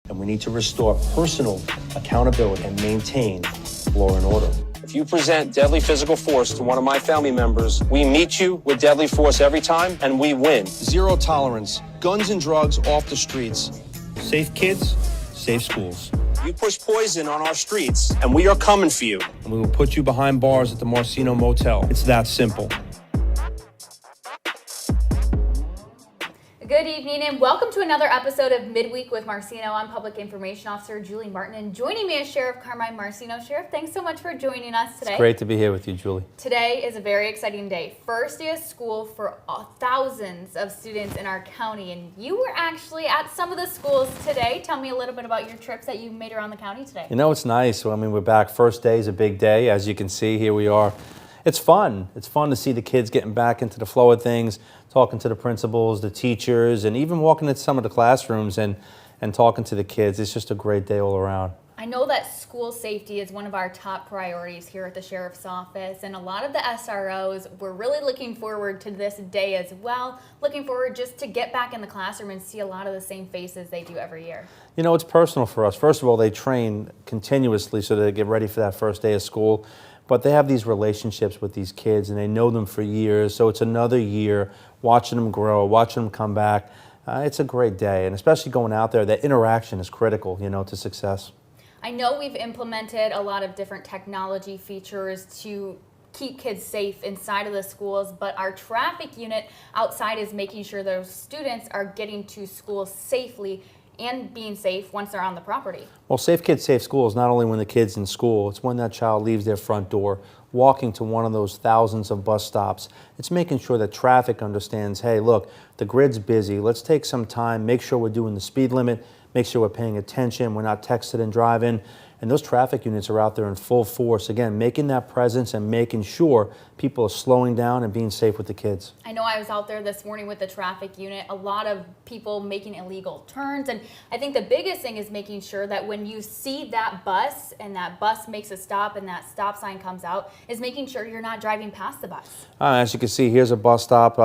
And we need to restore personal accountability and maintain law and order. If you present deadly physical force to one of my family members, we meet you with deadly force every time, and we win. Zero tolerance. Guns and drugs off the streets. Safe kids, safe schools. You push poison on our streets, and we are coming for you. And we will put you behind bars at the Marceno Motel. It's that simple. Good evening and welcome to another episode of Midweek with Marceno. I'm Public Information Officer Julie Martin, and joining me is Sheriff Carmine Marceno. Sheriff, thanks so much for joining us today. It's great to be here with you, Julie. Today is a very exciting day. First day of school for thousands of students in our county, and you were actually at some of the schools today. Tell me a little bit about your trips that you made around the county today. You know, it's nice. I mean, we're back. First day is a big day. As you can see, here we are. It's fun. It's fun to see the kids getting back into the flow of things, talking to the principals, the teachers, and even walking into some of the classrooms and talking to the kids. It's just a great day all around. I know that school safety is one of our top priorities here at the Sheriff's Office, and a lot of the SROs were really looking forward to this day as well, looking forward just to get back in the classroom and see a lot of the same faces they do every year. You know, it's personal for us. First of all, they train continuously so they get ready for that first day of school. But they have these relationships with these kids, and they know them for years. So it's another year watching them grow, watching them come back. It's a great day, and especially going out there, that interaction is critical, you know, to success. I know we've implemented a lot of different technology features to keep kids safe inside of the schools, but our traffic unit outside is making sure those students are getting to school safely and being safe once they're on the property. Well, Safe Kids, Safe School is not only when the kid's in school, it's when that child leaves their front door, walking to one of those thousands of bus stops. It's making sure that traffic understands, hey, look, the grid's busy. Let's take some time, make sure we're doing the speed limit, make sure we're paying attention, we're not texting and driving. And those traffic units are out there in full force, again, making that presence and making sure people are slowing down and being safe with the kids. I know I was out there this morning with the traffic unit, a lot of people making illegal turns, and I think the biggest thing is making sure that when you see that bus and that bus makes a stop and that stop sign comes out, is making sure you're not driving past the bus. As you can see, here's a bus stop.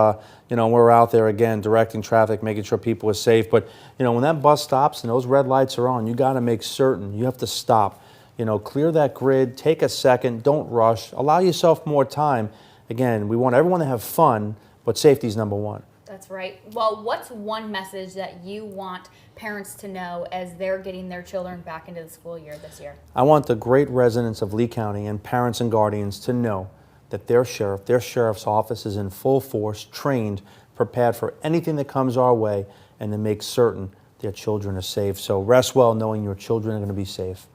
You know, we're out there again directing traffic, making sure people are safe. But, you know, when that bus stops and those red lights are on, you got to make certain you have to stop. You know, clear that grid, take a second, don't rush, allow yourself more time. Again, we want everyone to have fun, but safety is number one. That's right. Well, what's one message that you want parents to know as they're getting their children back into the school year this year? I want the great residents of Lee County and parents and guardians to know that their sheriff's office is in full force, trained, prepared for anything that comes our way, and to make certain their children are safe. So rest well knowing your children are going to be safe.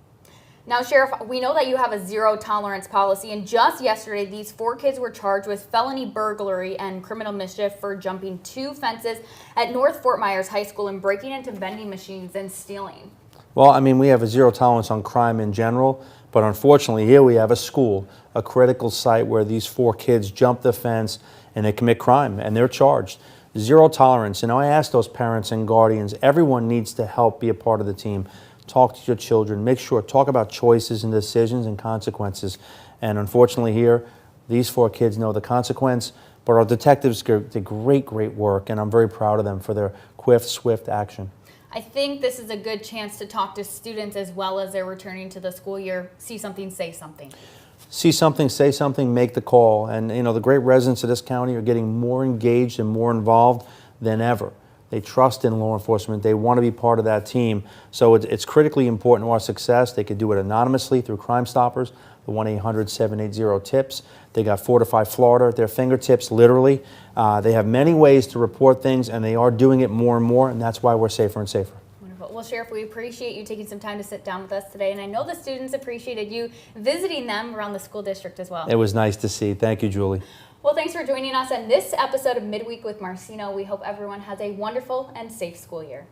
Now, Sheriff, we know that you have a zero tolerance policy, and just yesterday, these 4 kids were charged with felony burglary and criminal mischief for jumping 2 fences at North Fort Myers High School and breaking into vending machines and stealing. Well, I mean, we have a zero tolerance on crime in general, but unfortunately here we have a school, a critical site where these 4 kids jump the fence and they commit crime, and they're charged. Zero tolerance. You know, I ask those parents and guardians, everyone needs to help be a part of the team. Talk to your children, make sure, talk about choices and decisions and consequences. And unfortunately here, these 4 kids know the consequence, but our detectives did great work, and I'm very proud of them for their quick, swift action. I think this is a good chance to talk to students as well as they're returning to the school year. See something, say something. See something, say something, make the call. And you know, the great residents of this county are getting more engaged and more involved than ever. They trust in law enforcement. They want to be part of that team. So it's critically important to our success. They could do it anonymously through Crime Stoppers, the 1-800-780-TIPS. They got Fortify Florida at their fingertips, literally. They have many ways to report things, and they are doing it more and more, and that's why we're safer and safer. Wonderful. Well, Sheriff, we appreciate you taking some time to sit down with us today, and I know the students appreciated you visiting them around the school district as well. It was nice to see. Thank you, Julie. Well, thanks for joining us on this episode of Midweek with Marceno. We hope everyone has a wonderful and safe school year.